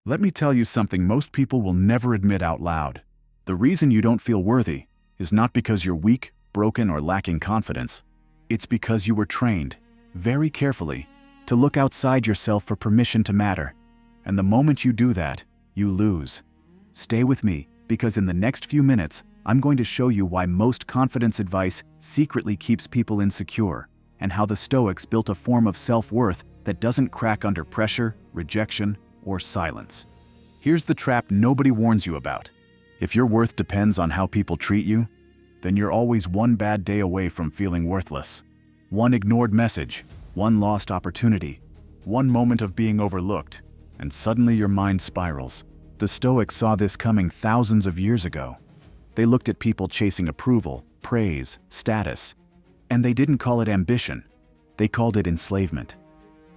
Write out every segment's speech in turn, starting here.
Let me tell you something most people will never admit out loud. The reason you don't feel worthy is not because you're weak, broken, or lacking confidence. It's because you were trained, very carefully, to look outside yourself for permission to matter. And the moment you do that, you lose. Stay with me, because in the next few minutes, I'm going to show you why most confidence advice secretly keeps people insecure, and how the Stoics built a form of self-worth that doesn't crack under pressure, rejection, or silence. Here's the trap nobody warns you about. If your worth depends on how people treat you, then you're always one bad day away from feeling worthless. One ignored message, one lost opportunity, one moment of being overlooked, and suddenly your mind spirals. The Stoics saw this coming thousands of years ago. They looked at people chasing approval, praise, status, and they didn't call it ambition. They called it enslavement.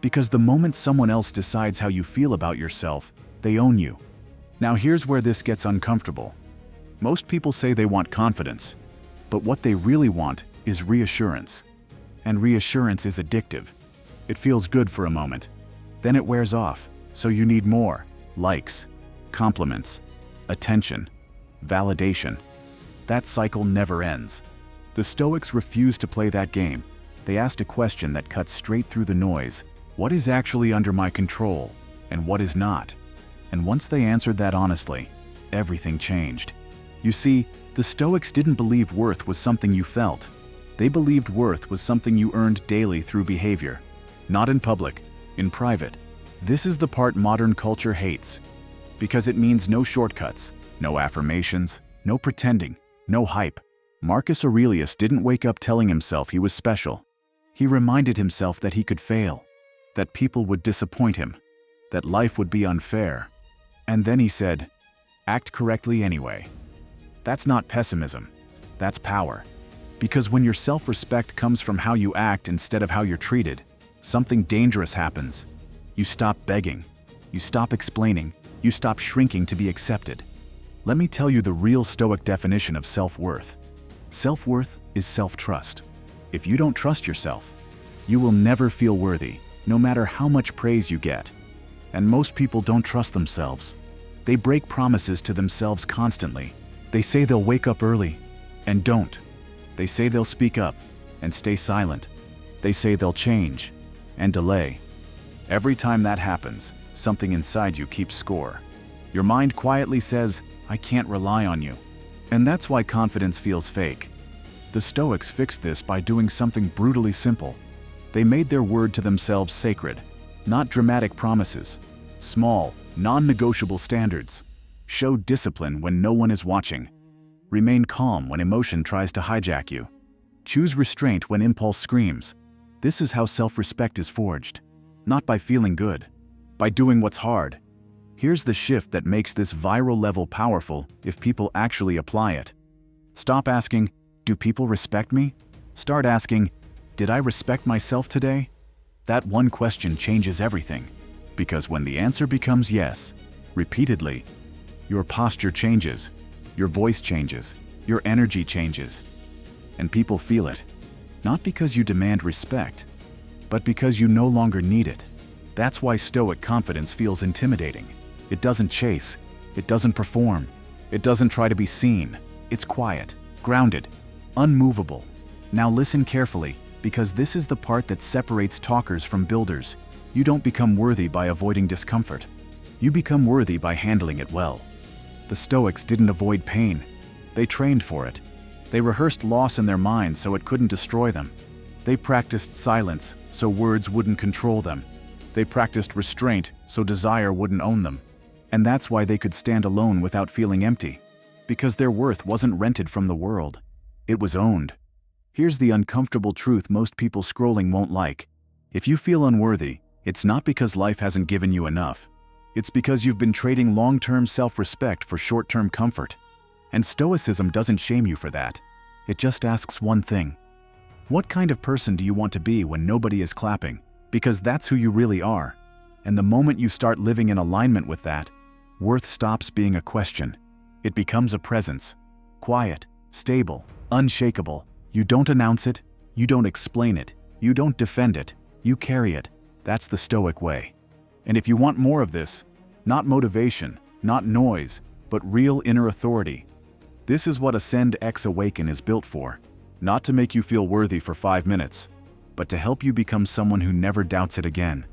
Because the moment someone else decides how you feel about yourself, they own you. Now here's where this gets uncomfortable. Most people say they want confidence, but what they really want is reassurance. And reassurance is addictive. It feels good for a moment. Then it wears off, so you need more. Likes, compliments, attention, validation. That cycle never ends. The Stoics refused to play that game. They asked a question that cuts straight through the noise. What is actually under my control, and what is not? And once they answered that honestly, everything changed. You see, the Stoics didn't believe worth was something you felt. They believed worth was something you earned daily through behavior. Not in public, in private. This is the part modern culture hates. Because it means no shortcuts, no affirmations, no pretending, no hype. Marcus Aurelius didn't wake up telling himself he was special. He reminded himself that he could fail, that people would disappoint him, that life would be unfair. And then he said, act correctly anyway. That's not pessimism, that's power. Because when your self-respect comes from how you act instead of how you're treated, something dangerous happens. You stop begging, you stop explaining, you stop shrinking to be accepted. Let me tell you the real Stoic definition of self-worth. Self-worth is self-trust. If you don't trust yourself, you will never feel worthy, no matter how much praise you get. And most people don't trust themselves. They break promises to themselves constantly. They say they'll wake up early, and don't. They say they'll speak up, and stay silent. They say they'll change, and delay. Every time that happens, something inside you keeps score. Your mind quietly says, I can't rely on you. And that's why confidence feels fake. The Stoics fixed this by doing something brutally simple. They made their word to themselves sacred, not dramatic promises. Small, non-negotiable standards. Show discipline when no one is watching. Remain calm when emotion tries to hijack you. Choose restraint when impulse screams. This is how self-respect is forged. Not by feeling good, by doing what's hard. Here's the shift that makes this viral level powerful if people actually apply it. Stop asking, do people respect me? Start asking, did I respect myself today? That one question changes everything. Because when the answer becomes yes, repeatedly, your posture changes, your voice changes, your energy changes. And people feel it. Not because you demand respect, but because you no longer need it. That's why Stoic confidence feels intimidating. It doesn't chase, it doesn't perform, it doesn't try to be seen. It's quiet, grounded, unmovable. Now listen carefully, because this is the part that separates talkers from builders. You don't become worthy by avoiding discomfort. You become worthy by handling it well. The Stoics didn't avoid pain. They trained for it. They rehearsed loss in their minds so it couldn't destroy them. They practiced silence so words wouldn't control them. They practiced restraint so desire wouldn't own them. And that's why they could stand alone without feeling empty. Because their worth wasn't rented from the world. It was owned. Here's the uncomfortable truth most people scrolling won't like. If you feel unworthy, it's not because life hasn't given you enough. It's because you've been trading long-term self-respect for short-term comfort. And Stoicism doesn't shame you for that. It just asks one thing. What kind of person do you want to be when nobody is clapping? Because that's who you really are. And the moment you start living in alignment with that, worth stops being a question. It becomes a presence. Quiet, stable, unshakable. You don't announce it, you don't explain it, you don't defend it, you carry it. That's the Stoic way. And if you want more of this, Not motivation, not noise, but real inner authority. This is what Ascend X Awaken is built for. Not to make you feel worthy for 5 minutes, but to help you become someone who never doubts it again.